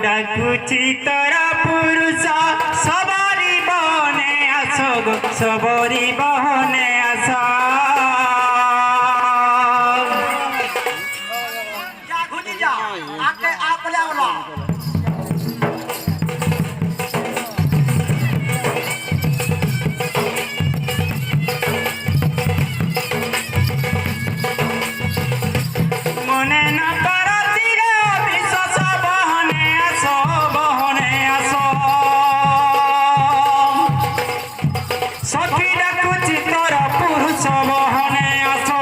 डाकुची तोरा पुरुष सबरी बहने आसो गो सबरी बहने आसो जा घुटी जा आके आप ले आवला मने न परती रे विश्वास बहने आसो सखी डाकुची तोरा पुरुष बहने आसो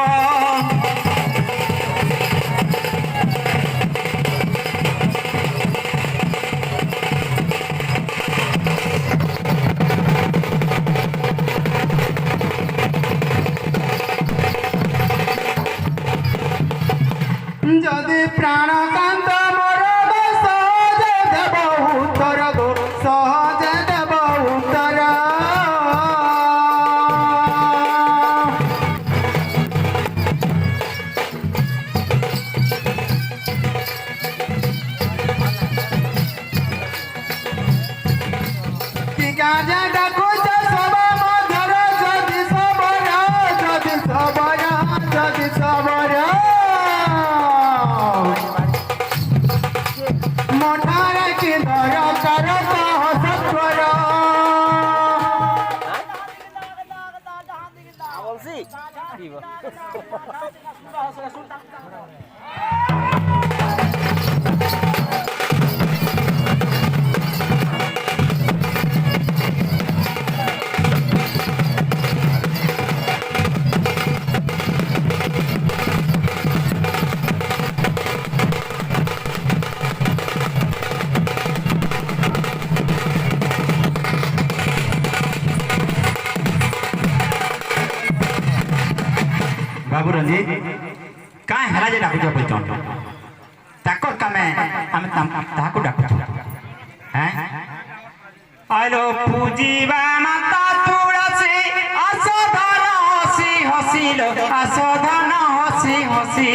যদি প্রাণকান্ত মোর গো সহজে দেব উত্তর গো সহজে দেব উত্তর কি কাজে ডাকুছ সব মধুর যদি সবর যদি সবর যদি সবর मोठारा के दर कर सत्वर बाबू रंजीत काय हला जे डाकुछ बोलछन ताकर कामे हम ताको डाकुछ हैं आलो पूजीबा माता तुळसी असधन हसी हसीलो असधन हसी हसी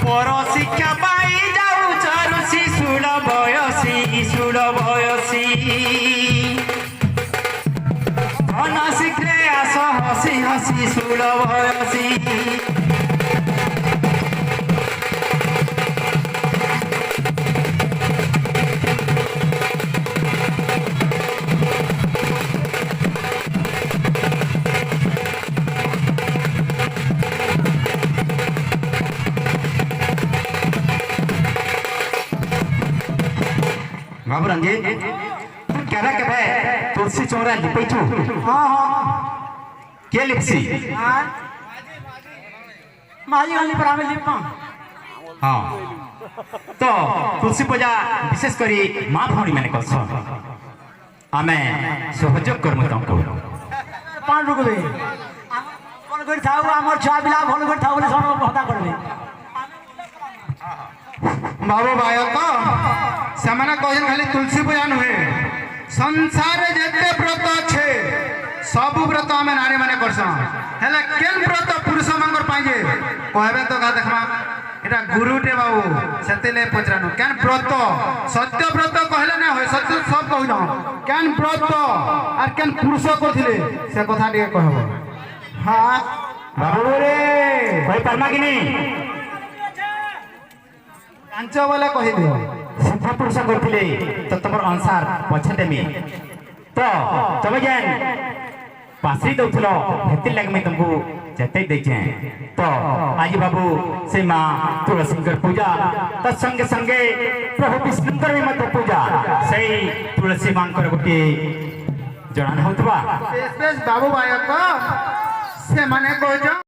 पर शिक्षा पाई जाऊ चरुषी सुड़ बयसी धन शीघ्र आस हसी हसी सुड़ बयसी बाबू रंजीत तू केबे केबे तुलसी चौरा लिपैछु हां हां के लिपसी हां माई वाली पर आमे लिपा हां तो तुलसी पूजा विशेष करी मां भौणी माने करछ आमे सहयोग करमु तंको पान रुकबे भल कर थाउ हमर छुआ बिला भल कर थाउ बोले सब हता करबे बाबू बायक सेमाने कहन खाली तुलसी पूजा नुहे संसार जेते व्रत छे सब व्रत आमे नारी माने करछ हेले केन व्रत पुरुष मंगर पाइजे कहबे तो गा देखमा এটা গুরুটে বাবু সেতেলে পচরানো কেন ব্রত সত্য ব্রত কহলে না হয় সত্য সব কহিল কেন ব্রত আর কেন পুরুষ করছিলে সে কথা টিকে কহব হ্যাঁ বাবু রে কই পারমা কি নি কাঞ্চ বলে কহিদিও সিদ্ধা পুরুষ করଥିଲେ তো তোমার অনুসার পছে দেমি তো তুমি যেন পাশরি দଉଥିଲ ହେତି ଲାଗି ମୁଁ ତମକୁ ଚେତେଇ ଦେଇଛେ ତ ଆଜି ବାବୁ ସେ ମା ତୁଳସୀଙ୍କର ପୂଜା ତା ସଙ୍ଗେ ସଙ୍ଗେ ପ୍ରଭୁ ବିଷ୍ଣୁଙ୍କର ବି ମଧ୍ୟ ପୂଜା ସେଇ ତୁଳସୀ ମାଙ୍କର ଗୋଟିଏ ଜଣା ହଉଥିବା বেশ বেশ বাবু বায়ক সে মানে কইছ